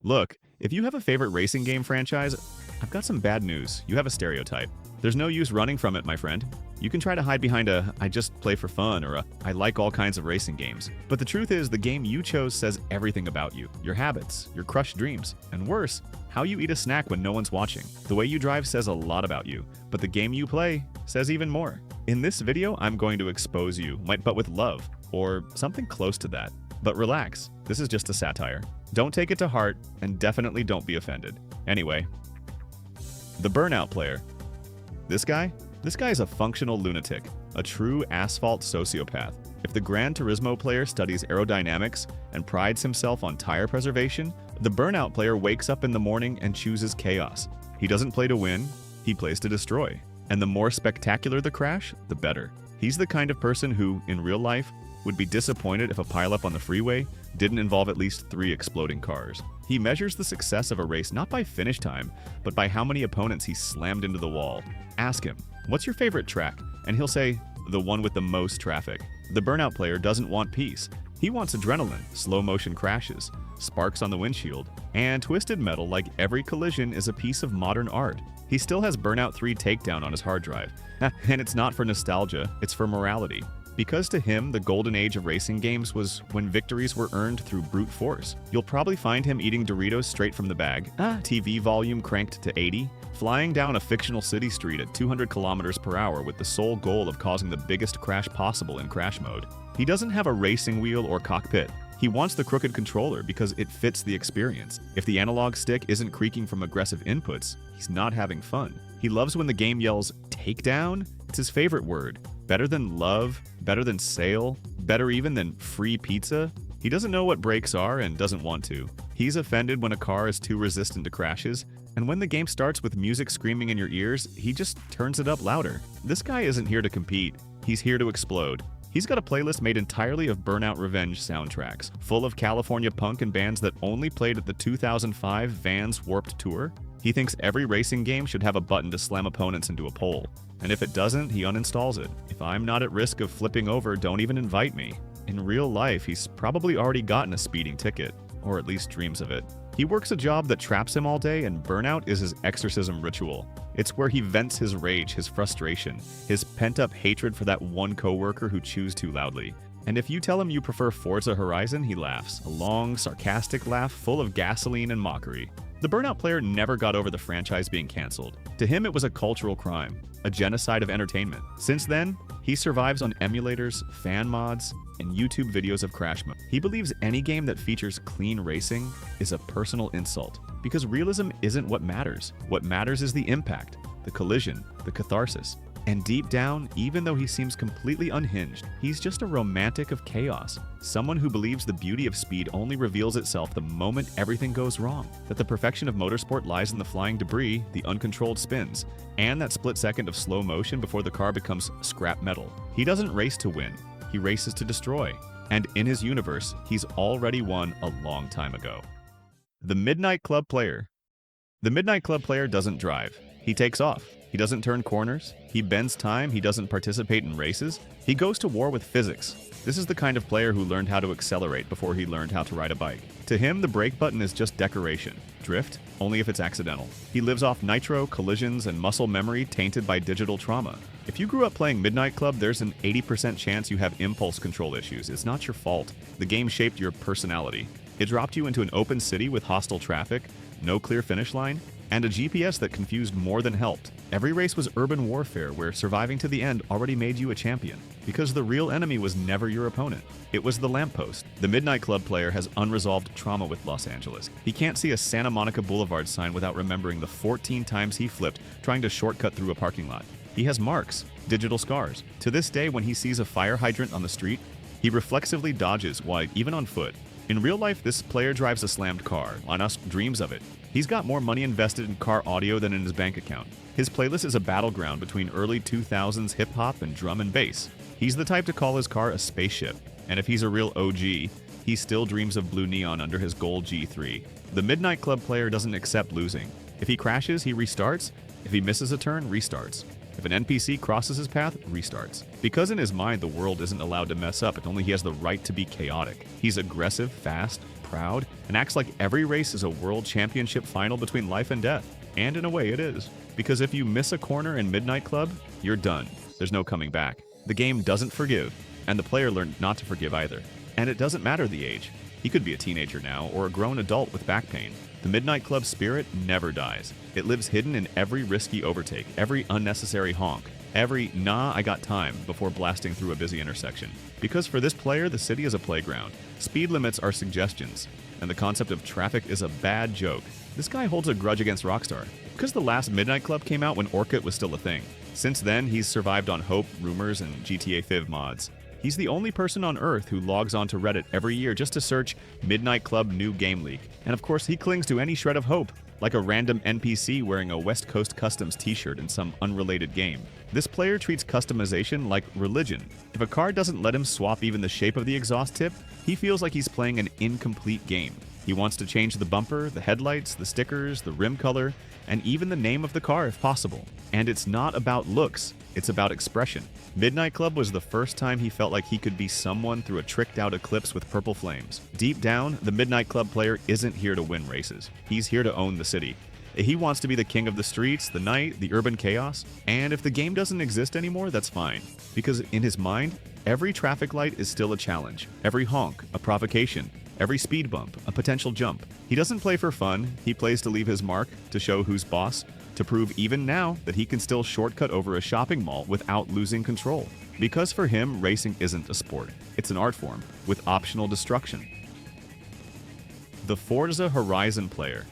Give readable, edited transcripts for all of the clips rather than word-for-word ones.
Look, if you have a favorite racing game franchise, I've got some bad news. You have a stereotype. There's no use running from it, my friend. You can try to hide behind a "I just play for fun" or a "I like all kinds of racing games." But the truth is, the game you chose says everything about you. Your habits, your crushed dreams, and worse, how you eat a snack when no one's watching. The way you drive says a lot about you, but the game you play says even more. In this video, I'm going to expose you, but with love, or something close to that. But relax, this is just a satire. Don't take it to heart, and definitely don't be offended. Anyway, the Burnout Player. This guy is a functional lunatic, a true asphalt sociopath. If the Gran Turismo player studies aerodynamics and prides himself on tire preservation, the Burnout Player wakes up in the morning and chooses chaos. He doesn't play to win, he plays to destroy. And the more spectacular the crash, the better. He's the kind of person who, in real life, would be disappointed if a pileup on the freeway didn't involve at least 3 exploding cars. He measures the success of a race not by finish time, but by how many opponents he slammed into the wall. Ask him, "What's your favorite track?" And he'll say, "The one with the most traffic." The Burnout Player doesn't want peace. He wants adrenaline, slow motion crashes, sparks on the windshield, and twisted metal like every collision is a piece of modern art. He still has Burnout 3 Takedown on his hard drive. And it's not for nostalgia, it's for morality. Because to him, the golden age of racing games was when victories were earned through brute force. You'll probably find him eating Doritos straight from the bag, TV volume cranked to 80, flying down a fictional city street at 200 kilometers per hour with the sole goal of causing the biggest crash possible in crash mode. He doesn't have a racing wheel or cockpit. He wants the crooked controller because it fits the experience. If the analog stick isn't creaking from aggressive inputs, he's not having fun. He loves when the game yells, "Takedown?" It's his favorite word. Better than love, better than sale, better even than free pizza. He doesn't know what brakes are and doesn't want to. He's offended when a car is too resistant to crashes, and when the game starts with music screaming in your ears, he just turns it up louder. This guy isn't here to compete, he's here to explode. He's got a playlist made entirely of Burnout Revenge soundtracks, full of California punk and bands that only played at the 2005 Vans Warped Tour. He thinks every racing game should have a button to slam opponents into a pole, and if it doesn't, he uninstalls it. If I'm not at risk of flipping over, don't even invite me. In real life, he's probably already gotten a speeding ticket, or at least dreams of it. He works a job that traps him all day, and burnout is his exorcism ritual. It's where he vents his rage, his frustration, his pent-up hatred for that one coworker who chews too loudly. And if you tell him you prefer Forza Horizon, he laughs, a long, sarcastic laugh full of gasoline and mockery. The Burnout Player never got over the franchise being cancelled. To him, it was a cultural crime, a genocide of entertainment. Since then, he survives on emulators, fan mods, and YouTube videos of crash mode. He believes any game that features clean racing is a personal insult, because realism isn't what matters. What matters is the impact, the collision, the catharsis. And deep down, even though he seems completely unhinged, he's just a romantic of chaos. Someone who believes the beauty of speed only reveals itself the moment everything goes wrong. That the perfection of motorsport lies in the flying debris, the uncontrolled spins, and that split second of slow motion before the car becomes scrap metal. He doesn't race to win, he races to destroy. And in his universe, he's already won a long time ago. The Midnight Club Player. The Midnight Club Player doesn't drive. He takes off. He doesn't turn corners. He bends time. He doesn't participate in races. He goes to war with physics. This is the kind of player who learned how to accelerate before he learned how to ride a bike. To him, the brake button is just decoration. Drift, only if it's accidental. He lives off nitro, collisions, and muscle memory tainted by digital trauma. If you grew up playing Midnight Club, there's an 80% chance you have impulse control issues. It's not your fault. The game shaped your personality. It dropped you into an open city with hostile traffic, no clear finish line, and a GPS that confused more than helped. Every race was urban warfare where surviving to the end already made you a champion, because the real enemy was never your opponent. It was the lamppost. The Midnight Club Player has unresolved trauma with Los Angeles. He can't see a Santa Monica Boulevard sign without remembering the 14 times he flipped trying to shortcut through a parking lot. He has marks, digital scars. To this day, when he sees a fire hydrant on the street, he reflexively dodges, even on foot. In real life, this player drives a slammed car. On us, dreams of it. He's got more money invested in car audio than in his bank account. His playlist is a battleground between early 2000s hip-hop and drum and bass. He's the type to call his car a spaceship, and if he's a real OG, he still dreams of blue neon under his gold G3. The Midnight Club Player doesn't accept losing. If he crashes, he restarts. If he misses a turn, restarts. If an NPC crosses his path, restarts. Because in his mind, the world isn't allowed to mess up, and only he has the right to be chaotic. He's aggressive, fast, proud and acts like every race is a world championship final between life and death. And in a way it is. Because if you miss a corner in Midnight Club, you're done. There's no coming back. The game doesn't forgive, and the player learned not to forgive either. And it doesn't matter the age. He could be a teenager now or a grown adult with back pain. The Midnight Club spirit never dies. It lives hidden in every risky overtake, every unnecessary honk, every "nah, I got time" before blasting through a busy intersection. Because for this player, the city is a playground. Speed limits are suggestions, and the concept of traffic is a bad joke. This guy holds a grudge against Rockstar, because the last Midnight Club came out when Orkut was still a thing. Since then, he's survived on hope, rumors, and GTA 5 mods. He's the only person on Earth who logs on to Reddit every year just to search Midnight Club new game leak. And of course, he clings to any shred of hope, like a random NPC wearing a West Coast Customs t-shirt in some unrelated game. This player treats customization like religion. If a car doesn't let him swap even the shape of the exhaust tip, he feels like he's playing an incomplete game. He wants to change the bumper, the headlights, the stickers, the rim color, and even the name of the car if possible. And it's not about looks, it's about expression. Midnight Club was the first time he felt like he could be someone through a tricked-out eclipse with purple flames. Deep down, the Midnight Club player isn't here to win races. He's here to own the city. He wants to be the king of the streets, the night, the urban chaos. And if the game doesn't exist anymore, that's fine. Because in his mind, every traffic light is still a challenge. Every honk, a provocation. Every speed bump, a potential jump. He doesn't play for fun, he plays to leave his mark, to show who's boss, to prove even now that he can still shortcut over a shopping mall without losing control. Because for him, racing isn't a sport. It's an art form, with optional destruction. The Forza Horizon player.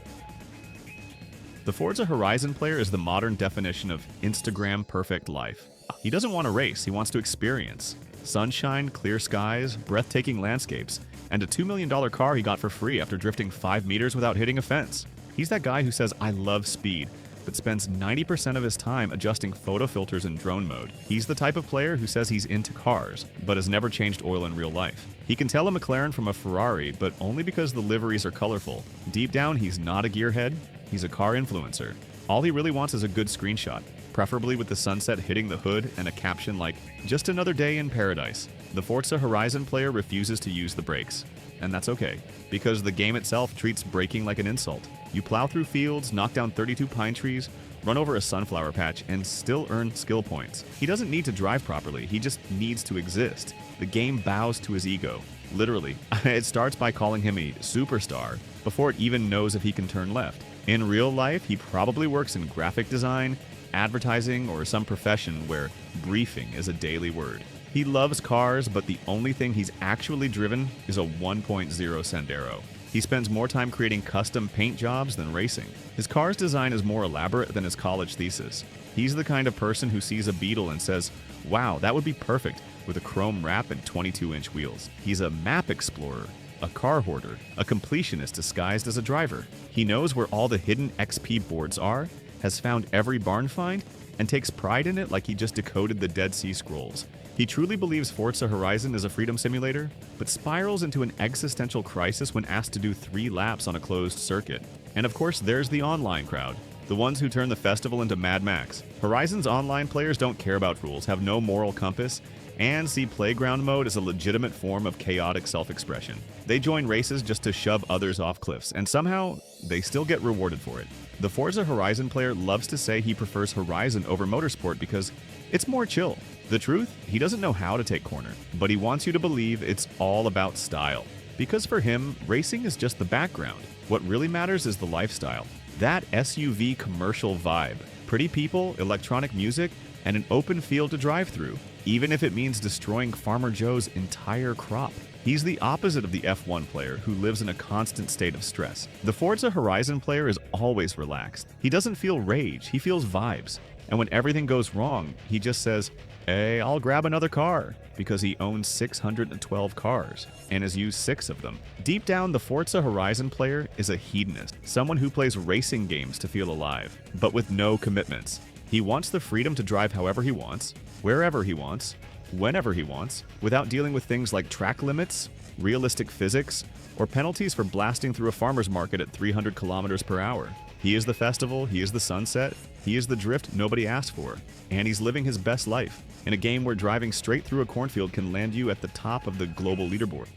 The Forza Horizon player is the modern definition of Instagram perfect life. He doesn't want to race, he wants to experience. Sunshine, clear skies, breathtaking landscapes, and a $2 million car he got for free after drifting 5 meters without hitting a fence. He's that guy who says, "I love speed," but spends 90% of his time adjusting photo filters in drone mode. He's the type of player who says he's into cars, but has never changed oil in real life. He can tell a McLaren from a Ferrari, but only because the liveries are colorful. Deep down, he's not a gearhead, he's a car influencer. All he really wants is a good screenshot, preferably with the sunset hitting the hood and a caption like, "Just another day in paradise." The Forza Horizon player refuses to use the brakes. And that's okay, because the game itself treats braking like an insult. You plow through fields, knock down 32 pine trees, run over a sunflower patch, and still earn skill points. He doesn't need to drive properly, he just needs to exist. The game bows to his ego. Literally. It starts by calling him a superstar before it even knows if he can turn left. In real life, he probably works in graphic design, advertising, or some profession where briefing is a daily word. He loves cars, but the only thing he's actually driven is a 1.0 Sandero. He spends more time creating custom paint jobs than racing. His car's design is more elaborate than his college thesis. He's the kind of person who sees a Beetle and says, "Wow, that would be perfect with a chrome wrap and 22-inch wheels." He's a map explorer, a car hoarder, a completionist disguised as a driver. He knows where all the hidden XP boards are, has found every barn find, and takes pride in it like he just decoded the Dead Sea Scrolls. He truly believes Forza Horizon is a freedom simulator, but spirals into an existential crisis when asked to do 3 laps on a closed circuit. And of course, there's the online crowd, the ones who turn the festival into Mad Max. Horizon's online players don't care about rules, have no moral compass, and see playground mode as a legitimate form of chaotic self-expression. They join races just to shove others off cliffs, and somehow, they still get rewarded for it. The Forza Horizon player loves to say he prefers Horizon over Motorsport because it's more chill. The truth, he doesn't know how to take corner, but he wants you to believe it's all about style. Because for him, racing is just the background. What really matters is the lifestyle. That SUV commercial vibe. Pretty people, electronic music, and an open field to drive through, even if it means destroying Farmer Joe's entire crop. He's the opposite of the F1 player who lives in a constant state of stress. The Forza Horizon player is always relaxed. He doesn't feel rage, he feels vibes. And when everything goes wrong, he just says, "Hey, I'll grab another car," because he owns 612 cars and has used 6 of them. Deep down, the Forza Horizon player is a hedonist, someone who plays racing games to feel alive, but with no commitments. He wants the freedom to drive however he wants, wherever he wants, whenever he wants, without dealing with things like track limits, realistic physics, or penalties for blasting through a farmer's market at 300 kilometers per hour. He is the festival, he is the sunset, he is the drift nobody asked for, and he's living his best life in a game where driving straight through a cornfield can land you at the top of the global leaderboard.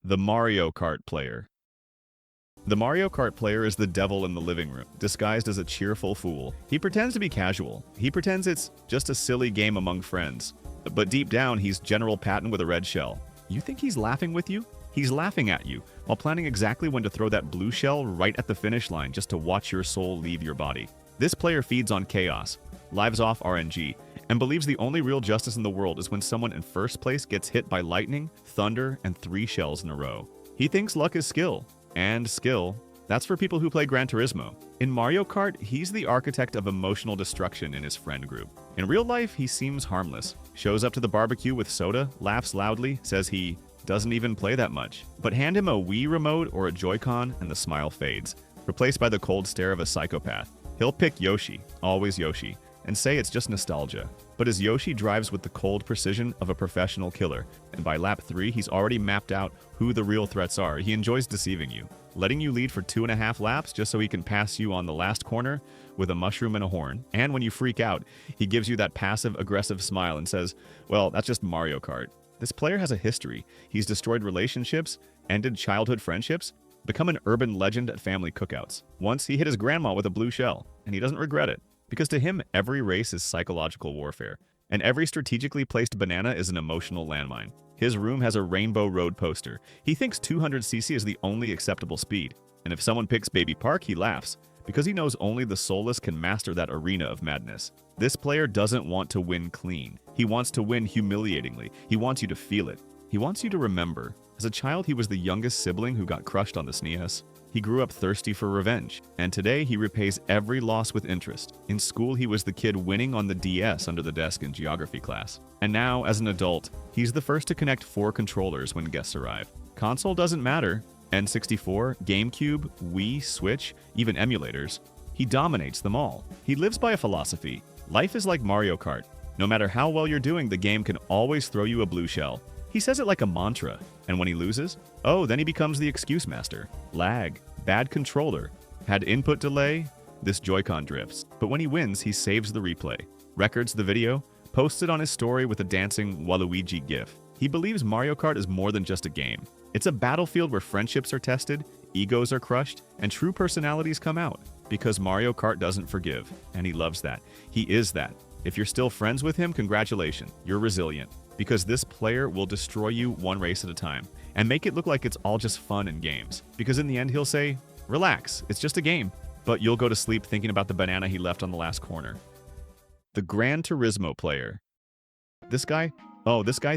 The Mario Kart Player. The Mario Kart player is the devil in the living room, disguised as a cheerful fool. He pretends to be casual. He pretends it's just a silly game among friends. But deep down, he's General Patton with a red shell. You think he's laughing with you? He's laughing at you, while planning exactly when to throw that blue shell right at the finish line just to watch your soul leave your body. This player feeds on chaos, lives off RNG, and believes the only real justice in the world is when someone in first place gets hit by lightning, thunder, and 3 shells in a row. He thinks luck is skill. And skill, that's for people who play Gran Turismo. In Mario Kart, he's the architect of emotional destruction in his friend group. In real life, he seems harmless. Shows up to the barbecue with soda, laughs loudly, says he doesn't even play that much. But hand him a Wii remote or a Joy-Con and the smile fades, replaced by the cold stare of a psychopath. He'll pick Yoshi, always Yoshi, and say it's just nostalgia. But as Yoshi drives with the cold precision of a professional killer, and by lap 3 he's already mapped out who the real threats are, he enjoys deceiving you, letting you lead for 2.5 laps just so he can pass you on the last corner with a mushroom and a horn. And when you freak out, he gives you that passive-aggressive smile and says, well, that's just Mario Kart. This player has a history. He's destroyed relationships, ended childhood friendships, become an urban legend at family cookouts. Once he hit his grandma with a blue shell, and he doesn't regret it. Because to him, every race is psychological warfare, and every strategically placed banana is an emotional landmine. His room has a Rainbow Road poster. He thinks 200cc is the only acceptable speed, and if someone picks Baby Park, he laughs, because he knows only the soulless can master that arena of madness. This player doesn't want to win clean. He wants to win humiliatingly. He wants you to feel it. He wants you to remember. As a child, he was the youngest sibling who got crushed on the SNES. He grew up thirsty for revenge, and today he repays every loss with interest. In school, he was the kid winning on the DS under the desk in geography class. And now, as an adult, he's the first to connect 4 controllers when guests arrive. Console doesn't matter. N64, GameCube, Wii, Switch, even emulators. He dominates them all. He lives by a philosophy. Life is like Mario Kart. No matter how well you're doing, the game can always throw you a blue shell. He says it like a mantra, and when he loses, oh, then he becomes the excuse master. Lag, bad controller, had input delay, this Joy-Con drifts. But when he wins, he saves the replay, records the video, posts it on his story with a dancing Waluigi gif. He believes Mario Kart is more than just a game. It's a battlefield where friendships are tested, egos are crushed, and true personalities come out. Because Mario Kart doesn't forgive, and he loves that. He is that. If you're still friends with him, congratulations, you're resilient. Because this player will destroy you one race at a time, and make it look like it's all just fun and games. Because in the end, he'll say, relax, it's just a game. But you'll go to sleep thinking about the banana he left on the last corner. The Gran Turismo Player. This guy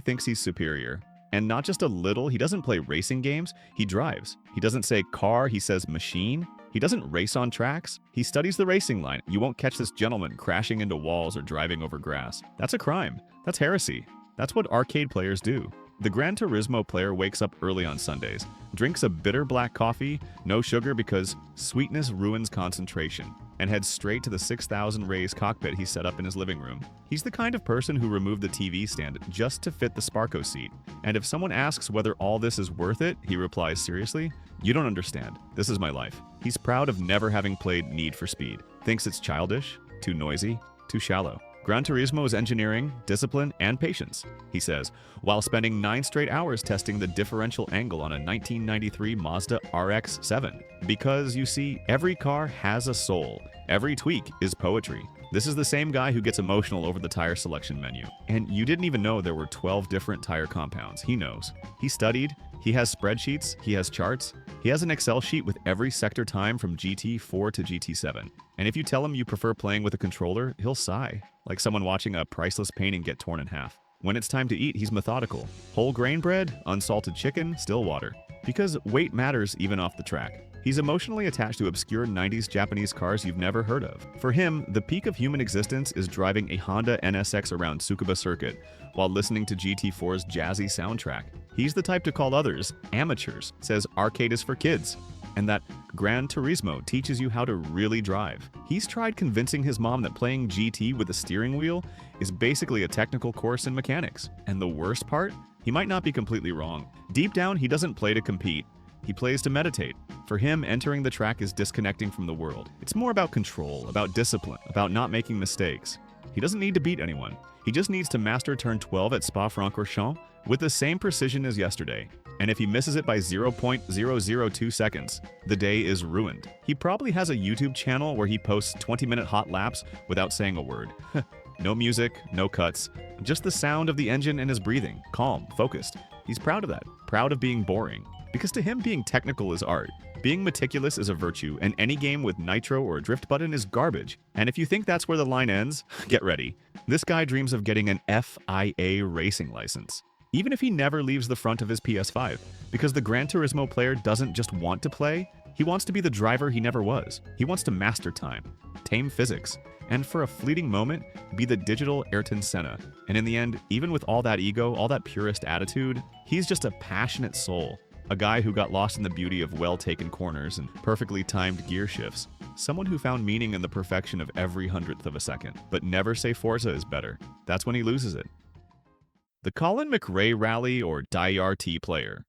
thinks he's superior. And not just a little, he doesn't play racing games, he drives. He doesn't say car, he says machine. He doesn't race on tracks, he studies the racing line. You won't catch this gentleman crashing into walls or driving over grass. That's a crime. That's heresy. That's what arcade players do. The Gran Turismo player wakes up early on Sundays, drinks a bitter black coffee, no sugar because sweetness ruins concentration, and heads straight to the 6,000 rays cockpit he set up in his living room. He's the kind of person who removed the TV stand just to fit the Sparko seat. And if someone asks whether all this is worth it, he replies seriously, "You don't understand. This is my life." He's proud of never having played Need for Speed. Thinks it's childish, too noisy, too shallow. Gran Turismo is engineering, discipline, and patience, he says, while spending 9 straight hours testing the differential angle on a 1993 Mazda RX-7. Because, you see, every car has a soul. Every tweak is poetry. This is the same guy who gets emotional over the tire selection menu. And you didn't even know there were 12 different tire compounds. He knows. He studied. He has spreadsheets. He has charts. He has an Excel sheet with every sector time from GT4 to GT7. And if you tell him you prefer playing with a controller, he'll sigh, like someone watching a priceless painting get torn in half. When it's time to eat, he's methodical. Whole grain bread, unsalted chicken, still water. Because weight matters even off the track. He's emotionally attached to obscure 90s Japanese cars you've never heard of. For him, the peak of human existence is driving a Honda NSX around Tsukuba Circuit while listening to GT4's jazzy soundtrack. He's the type to call others amateurs, says arcade is for kids, and that Gran Turismo teaches you how to really drive. He's tried convincing his mom that playing GT with a steering wheel is basically a technical course in mechanics. And the worst part? He might not be completely wrong. Deep down, he doesn't play to compete. He plays to meditate. For him, entering the track is disconnecting from the world. It's more about control, about discipline, about not making mistakes. He doesn't need to beat anyone. He just needs to master turn 12 at Spa-Francorchamps with the same precision as yesterday. And if he misses it by 0.002 seconds, the day is ruined. He probably has a YouTube channel where he posts 20-minute hot laps without saying a word. No music, no cuts, just the sound of the engine and his breathing, calm, focused. He's proud of that, proud of being boring. Because to him, being technical is art. Being meticulous is a virtue, and any game with nitro or a drift button is garbage. And if you think that's where the line ends, get ready. This guy dreams of getting an FIA racing license, even if he never leaves the front of his PS5. Because the Gran Turismo player doesn't just want to play, he wants to be the driver he never was. He wants to master time, tame physics, and for a fleeting moment, be the digital Ayrton Senna. And in the end, even with all that ego, all that purist attitude, he's just a passionate soul. A guy who got lost in the beauty of well-taken corners and perfectly timed gear shifts. Someone who found meaning in the perfection of every hundredth of a second. But never say Forza is better. That's when he loses it. The Colin McRae Rally or DIRT player.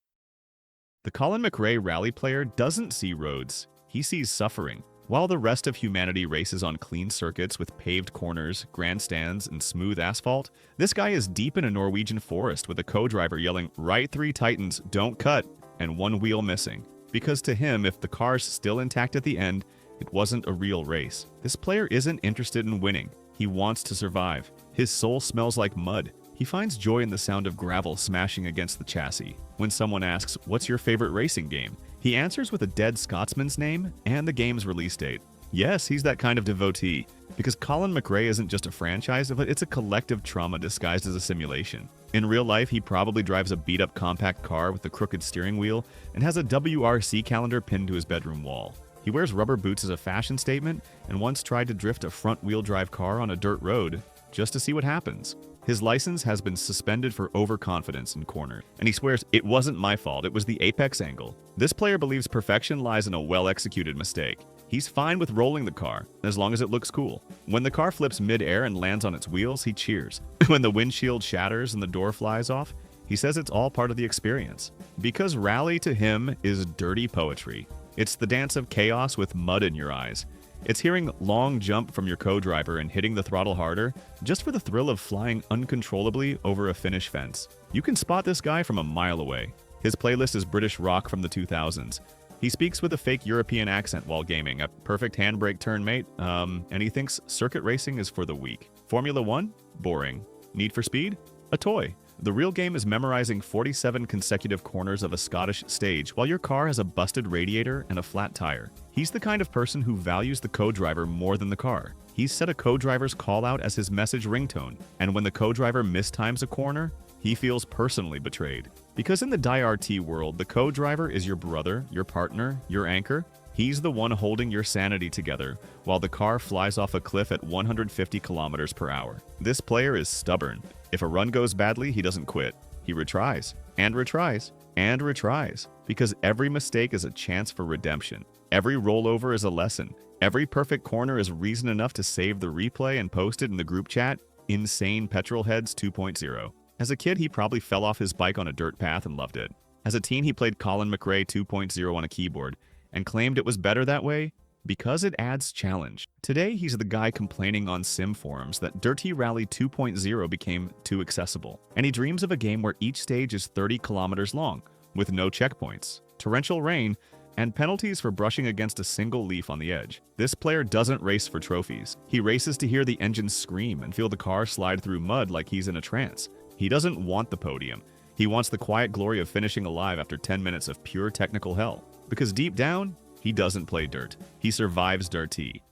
The Colin McRae Rally player doesn't see roads. He sees suffering. While the rest of humanity races on clean circuits with paved corners, grandstands, and smooth asphalt, this guy is deep in a Norwegian forest with a co-driver yelling, "Right 3 Titans, don't cut," and one wheel missing. Because to him, if the car's still intact at the end, it wasn't a real race. This player isn't interested in winning. He wants to survive. His soul smells like mud. He finds joy in the sound of gravel smashing against the chassis. When someone asks, "What's your favorite racing game?" he answers with a dead Scotsman's name and the game's release date. Yes, he's that kind of devotee. Because Colin McRae isn't just a franchise, but it's a collective trauma disguised as a simulation. In real life, he probably drives a beat-up compact car with a crooked steering wheel and has a WRC calendar pinned to his bedroom wall. He wears rubber boots as a fashion statement and once tried to drift a front-wheel drive car on a dirt road just to see what happens. His license has been suspended for overconfidence in corner, and he swears, "It wasn't my fault, it was the apex angle." This player believes perfection lies in a well-executed mistake. He's fine with rolling the car, as long as it looks cool. When the car flips mid-air and lands on its wheels, he cheers. When the windshield shatters and the door flies off, he says it's all part of the experience. Because rally to him is dirty poetry. It's the dance of chaos with mud in your eyes. It's hearing long jump from your co-driver and hitting the throttle harder just for the thrill of flying uncontrollably over a finish fence. You can spot this guy from a mile away. His playlist is British rock from the 2000s. He speaks with a fake European accent while gaming, a perfect handbrake turn mate, and he thinks circuit racing is for the weak. Formula 1? Boring. Need for Speed? A toy. The real game is memorizing 47 consecutive corners of a Scottish stage while your car has a busted radiator and a flat tire. He's the kind of person who values the co-driver more than the car. He's set a co-driver's call-out as his message ringtone, and when the co-driver mistimes a corner, he feels personally betrayed. Because in the DIRT world, the co-driver is your brother, your partner, your anchor. He's the one holding your sanity together while the car flies off a cliff at 150 kilometers per hour. This player is stubborn. If a run goes badly, he doesn't quit. He retries, and retries, and retries. Because every mistake is a chance for redemption. Every rollover is a lesson. Every perfect corner is reason enough to save the replay and post it in the group chat, Insane Petrolheads 2.0. As a kid, he probably fell off his bike on a dirt path and loved it. As a teen, he played Colin McRae 2.0 on a keyboard and claimed it was better that way because it adds challenge. Today, he's the guy complaining on sim forums that Dirty Rally 2.0 became too accessible. And he dreams of a game where each stage is 30 kilometers long, with no checkpoints, torrential rain, and penalties for brushing against a single leaf on the edge. This player doesn't race for trophies. He races to hear the engine scream and feel the car slide through mud like he's in a trance. He doesn't want the podium. He wants the quiet glory of finishing alive after 10 minutes of pure technical hell. Because deep down, he doesn't play dirt. He survives dirty.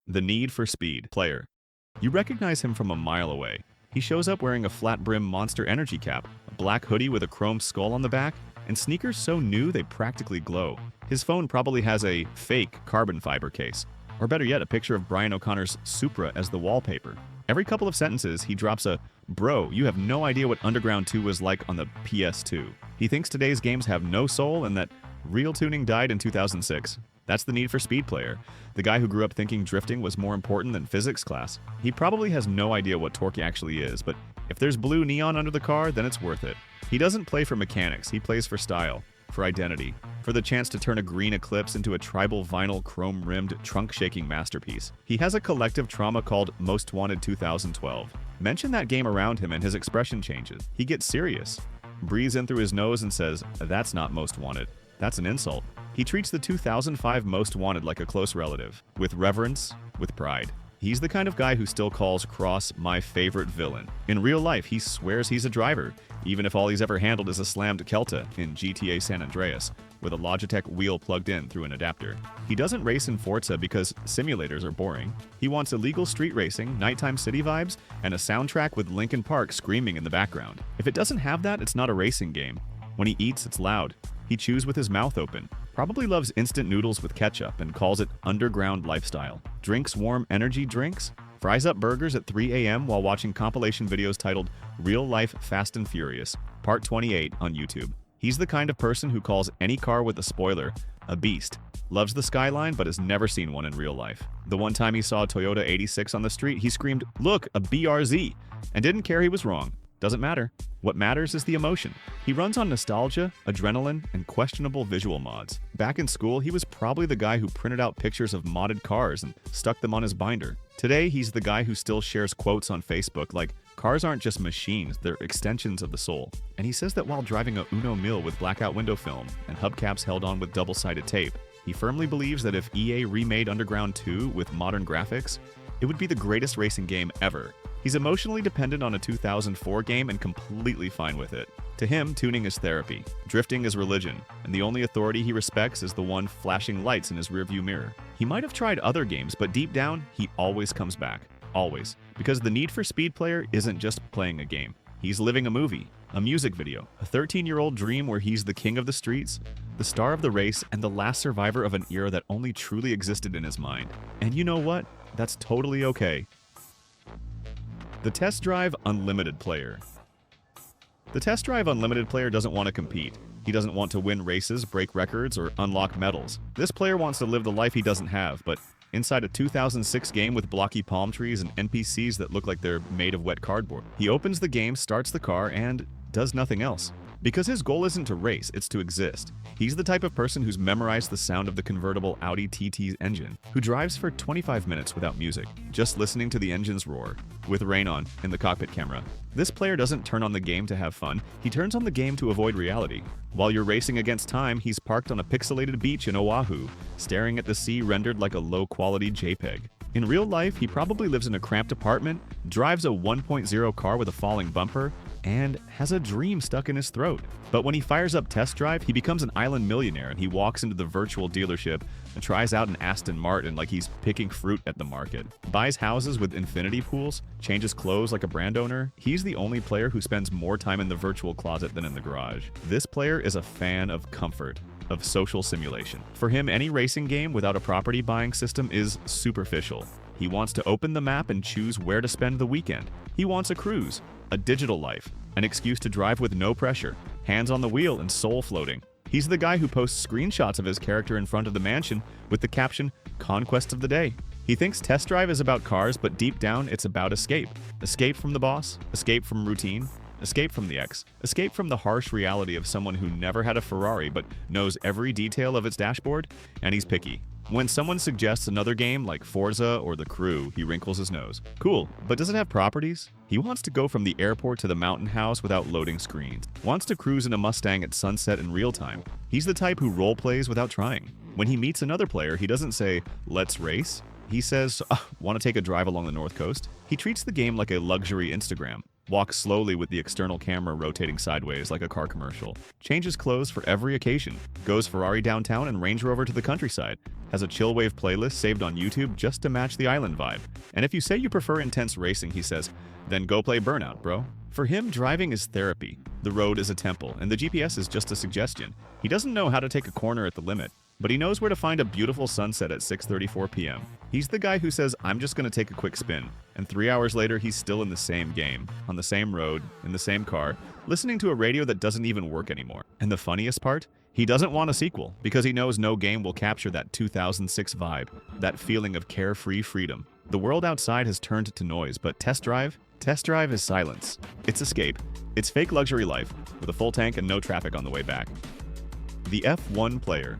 The Need for Speed player. You recognize him from a mile away. He shows up wearing a flat-brim Monster Energy cap, a black hoodie with a chrome skull on the back, and sneakers so new they practically glow. His phone probably has a fake carbon fiber case, or better yet, a picture of Brian O'Connor's Supra as the wallpaper. Every couple of sentences, he drops a, "Bro, you have no idea what Underground 2 was like on the PS2. He thinks today's games have no soul and that real tuning died in 2006. That's the Need for Speed player, the guy who grew up thinking drifting was more important than physics class. He probably has no idea what torque actually is, but if there's blue neon under the car, then it's worth it. He doesn't play for mechanics, he plays for style, for identity, for the chance to turn a green Eclipse into a tribal vinyl chrome-rimmed, trunk-shaking masterpiece. He has a collective trauma called Most Wanted 2012. Mention that game around him and his expression changes. He gets serious. breathes in through his nose and says, "That's not most wanted. That's an insult." He treats the 2005 most wanted like a close relative, with reverence, with pride. He's the kind of guy who still calls Cross my favorite villain. In real life, he swears he's a driver, even if all he's ever handled is a slammed Kelta in GTA San Andreas, with a Logitech wheel plugged in through an adapter. He doesn't race in Forza because simulators are boring. He wants illegal street racing, nighttime city vibes, and a soundtrack with Linkin Park screaming in the background. If it doesn't have that, it's not a racing game. When he eats, it's loud. He chews with his mouth open. Probably loves instant noodles with ketchup and calls it underground lifestyle. Drinks warm energy drinks. Fries up burgers at 3 a.m. while watching compilation videos titled Real Life Fast and Furious, Part 28 on YouTube. He's the kind of person who calls any car with a spoiler a beast. Loves the Skyline but has never seen one in real life. The one time he saw a Toyota 86 on the street, he screamed, "Look, a BRZ!" and didn't care he was wrong. Doesn't matter. What matters is the emotion. He runs on nostalgia, adrenaline, and questionable visual mods. Back in school, he was probably the guy who printed out pictures of modded cars and stuck them on his binder. Today, he's the guy who still shares quotes on Facebook like, "Cars aren't just machines, they're extensions of the soul." And he says that while driving a Uno Mill with blackout window film and hubcaps held on with double-sided tape, he firmly believes that if EA remade Underground 2 with modern graphics, it would be the greatest racing game ever. He's emotionally dependent on a 2004 game and completely fine with it. To him, tuning is therapy, drifting is religion, and the only authority he respects is the one flashing lights in his rearview mirror. He might have tried other games, but deep down, he always comes back. Always. Because the Need for Speed player isn't just playing a game. He's living a movie, a music video, a 13-year-old dream where he's the king of the streets, the star of the race, and the last survivor of an era that only truly existed in his mind. And you know what? That's totally okay. The Test Drive Unlimited Player. The Test Drive Unlimited Player doesn't want to compete. He doesn't want to win races, break records, or unlock medals. This player wants to live the life he doesn't have, but inside a 2006 game with blocky palm trees and NPCs that look like they're made of wet cardboard. He opens the game, starts the car, and does nothing else. Because his goal isn't to race, it's to exist. He's the type of person who's memorized the sound of the convertible Audi TT's engine, who drives for 25 minutes without music, just listening to the engine's roar, with rain on in the cockpit camera. This player doesn't turn on the game to have fun, he turns on the game to avoid reality. While you're racing against time, he's parked on a pixelated beach in Oahu, staring at the sea rendered like a low-quality JPEG. In real life, he probably lives in a cramped apartment, drives a 1.0 car with a falling bumper, and has a dream stuck in his throat. But when he fires up Test Drive, he becomes an island millionaire and he walks into the virtual dealership and tries out an Aston Martin like he's picking fruit at the market. Buys houses with infinity pools, changes clothes like a brand owner. He's the only player who spends more time in the virtual closet than in the garage. This player is a fan of comfort, of social simulation. For him, any racing game without a property buying system is superficial. He wants to open the map and choose where to spend the weekend. He wants a cruise, a digital life, an excuse to drive with no pressure, hands on the wheel and soul floating. He's the guy who posts screenshots of his character in front of the mansion with the caption, "Conquest of the Day." He thinks Test Drive is about cars, but deep down it's about escape. Escape from the boss, escape from routine, escape from the ex, escape from the harsh reality of someone who never had a Ferrari but knows every detail of its dashboard, and he's picky. When someone suggests another game like Forza or The Crew, he wrinkles his nose. Cool, but does it have properties? He wants to go from the airport to the mountain house without loading screens. Wants to cruise in a Mustang at sunset in real time. He's the type who role plays without trying. When he meets another player, he doesn't say, "Let's race." He says, "Want to take a drive along the North Coast?" He treats the game like a luxury Instagram. Walks slowly with the external camera rotating sideways like a car commercial. Changes clothes for every occasion. Goes Ferrari downtown and Range Rover to the countryside. Has a chillwave playlist saved on YouTube just to match the island vibe. And if you say you prefer intense racing, he says, "Then go play Burnout, bro." For him, driving is therapy. The road is a temple, and the GPS is just a suggestion. He doesn't know how to take a corner at the limit, but he knows where to find a beautiful sunset at 6:34 p.m. He's the guy who says, "I'm just going to take a quick spin," and 3 hours later he's still in the same game, on the same road, in the same car, listening to a radio that doesn't even work anymore. And the funniest part? He doesn't want a sequel, because he knows no game will capture that 2006 vibe, that feeling of carefree freedom. The world outside has turned to noise, but Test Drive is silence. It's escape. It's fake luxury life, with a full tank and no traffic on the way back. The F1 Player.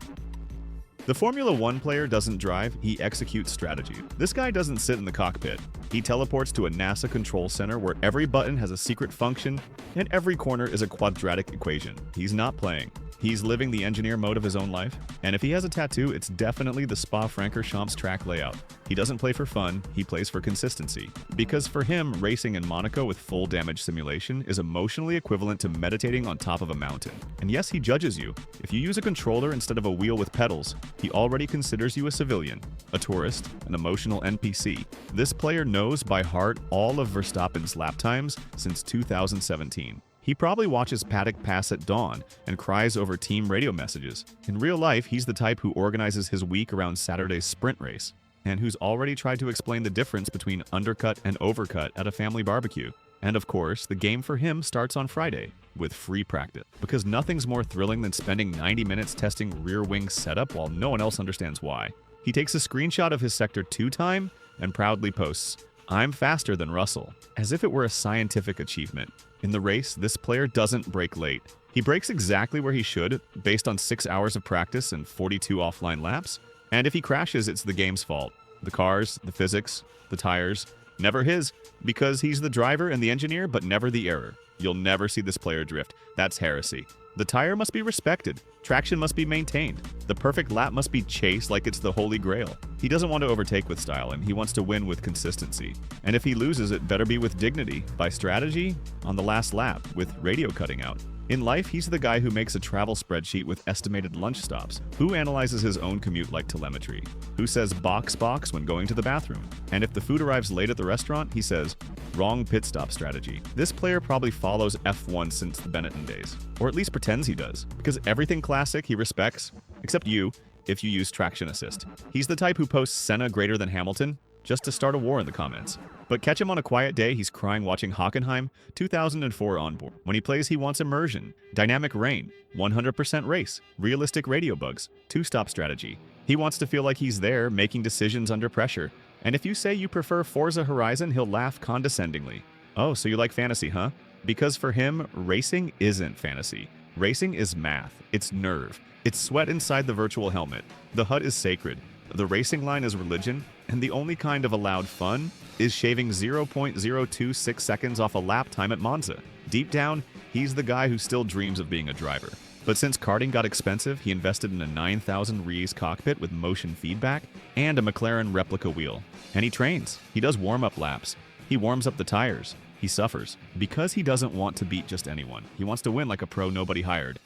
The Formula 1 player doesn't drive, he executes strategy. This guy doesn't sit in the cockpit. He teleports to a NASA control center where every button has a secret function and every corner is a quadratic equation. He's not playing. He's living the engineer mode of his own life, and if he has a tattoo, it's definitely the Spa-Francorchamps track layout. He doesn't play for fun, he plays for consistency. Because for him, racing in Monaco with full damage simulation is emotionally equivalent to meditating on top of a mountain. And yes, he judges you. If you use a controller instead of a wheel with pedals, he already considers you a civilian, a tourist, an emotional NPC. This player knows by heart all of Verstappen's lap times since 2017. He probably watches Paddock pass at dawn and cries over team radio messages. In real life, he's the type who organizes his week around Saturday's sprint race, and who's already tried to explain the difference between undercut and overcut at a family barbecue. And of course, the game for him starts on Friday, with free practice. Because nothing's more thrilling than spending 90 minutes testing rear wing setup while no one else understands why. He takes a screenshot of his Sector 2 time and proudly posts, "I'm faster than Russell," as if it were a scientific achievement. In the race, this player doesn't brake late. He brakes exactly where he should, based on 6 hours of practice and 42 offline laps. And if he crashes, it's the game's fault. The cars, the physics, the tires, never his, because he's the driver and the engineer, but never the error. You'll never see this player drift. That's heresy. The tire must be respected. Traction must be maintained. The perfect lap must be chased like it's the holy grail. He doesn't want to overtake with style, and he wants to win with consistency. And if he loses, it better be with dignity, by strategy, on the last lap, with radio cutting out. In life, he's the guy who makes a travel spreadsheet with estimated lunch stops, who analyzes his own commute like telemetry, who says box when going to the bathroom. And if the food arrives late at the restaurant, he says, wrong pit stop strategy. This player probably follows F1 since the Benetton days, or at least pretends he does, because everything classic he respects, except you, if you use traction assist. He's the type who posts Senna greater than Hamilton, just to start a war in the comments. But catch him on a quiet day, he's crying watching Hockenheim 2004 onboard. When he plays, he wants immersion, dynamic rain, 100% race, realistic radio bugs, two-stop strategy. He wants to feel like he's there, making decisions under pressure. And if you say you prefer Forza Horizon, he'll laugh condescendingly. Oh, so you like fantasy, huh? Because for him, racing isn't fantasy. Racing is math, it's nerve, it's sweat inside the virtual helmet. The HUD is sacred. The racing line is religion, and the only kind of allowed fun is shaving 0.026 seconds off a lap time at Monza. Deep down, he's the guy who still dreams of being a driver. But since karting got expensive, he invested in a 9,000 Rs cockpit with motion feedback and a McLaren replica wheel. And he trains. He does warm-up laps. He warms up the tires. He suffers. Because he doesn't want to beat just anyone. He wants to win like a pro nobody hired.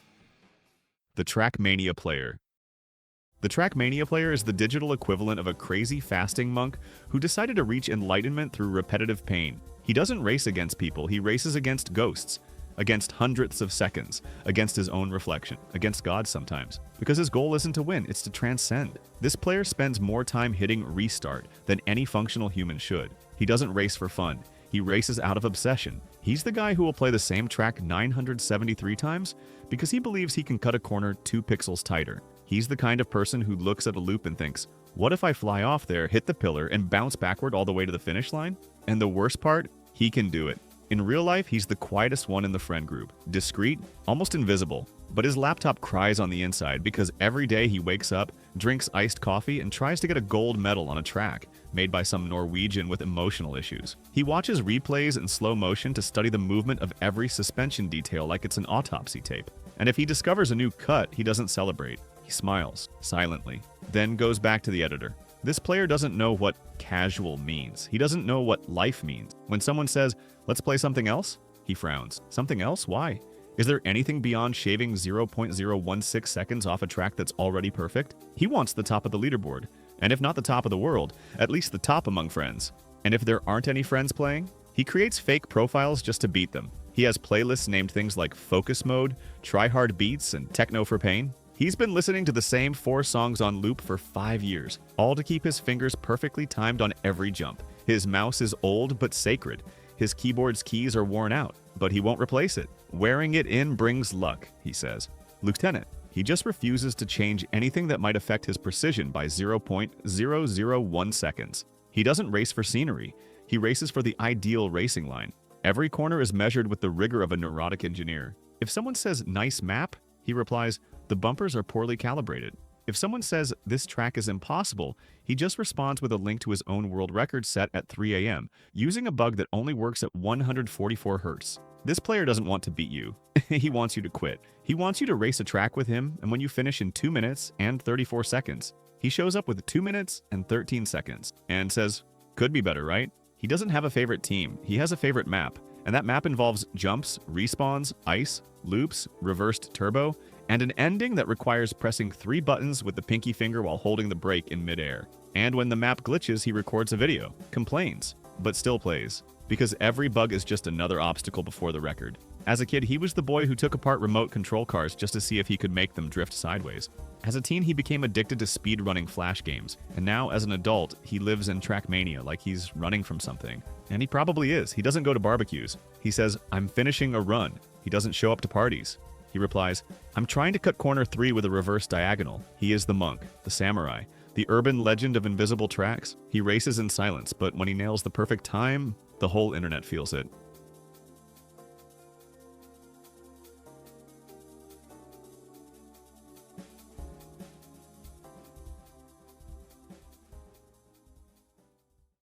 The Trackmania Player. The Trackmania Player is the digital equivalent of a crazy fasting monk who decided to reach enlightenment through repetitive pain. He doesn't race against people, he races against ghosts, against hundredths of seconds, against his own reflection, against God sometimes. Because his goal isn't to win, it's to transcend. This player spends more time hitting restart than any functional human should. He doesn't race for fun, he races out of obsession. He's the guy who will play the same track 973 times because he believes he can cut a corner 2 pixels tighter. He's the kind of person who looks at a loop and thinks, what if I fly off there, hit the pillar, and bounce backward all the way to the finish line? And the worst part, he can do it. In real life, he's the quietest one in the friend group, discreet, almost invisible. But his laptop cries on the inside because every day he wakes up, drinks iced coffee, and tries to get a gold medal on a track made by some Norwegian with emotional issues. He watches replays in slow motion to study the movement of every suspension detail like it's an autopsy tape. And if he discovers a new cut, he doesn't celebrate. He smiles, silently, then goes back to the editor. This player doesn't know what casual means. He doesn't know what life means. When someone says, let's play something else, he frowns. Something else? Why? Is there anything beyond shaving 0.016 seconds off a track that's already perfect? He wants the top of the leaderboard. And if not the top of the world, at least the top among friends. And if there aren't any friends playing, he creates fake profiles just to beat them. He has playlists named things like Focus Mode, Try Hard Beats, and Techno for Pain. He's been listening to the same 4 songs on loop for 5 years, all to keep his fingers perfectly timed on every jump. His mouse is old but sacred. His keyboard's keys are worn out, but he won't replace it. Wearing it in brings luck, he says. Lieutenant, he just refuses to change anything that might affect his precision by 0.001 seconds. He doesn't race for scenery. He races for the ideal racing line. Every corner is measured with the rigor of a neurotic engineer. If someone says, nice map, he replies, the bumpers are poorly calibrated. If someone says this track is impossible, he just responds with a link to his own world record set at 3 a.m., using a bug that only works at 144 Hz. This player doesn't want to beat you. He wants you to quit. He wants you to race a track with him, and when you finish in 2 minutes and 34 seconds, he shows up with 2 minutes and 13 seconds and says, "Could be better, right?" He doesn't have a favorite team. He has a favorite map, and that map involves jumps, respawns, ice, loops, reversed turbo, and an ending that requires pressing 3 buttons with the pinky finger while holding the brake in midair. And when the map glitches, he records a video, complains, but still plays, because every bug is just another obstacle before the record. As a kid, he was the boy who took apart remote control cars just to see if he could make them drift sideways. As a teen, he became addicted to speedrunning Flash games, and now as an adult, he lives in Trackmania like he's running from something. And he probably is. He doesn't go to barbecues. He says, "I'm finishing a run." He doesn't show up to parties. He replies, "I'm trying to cut corner 3 with a reverse diagonal." He is the monk, the samurai, the urban legend of invisible tracks. He races in silence, but when he nails the perfect time, the whole internet feels it.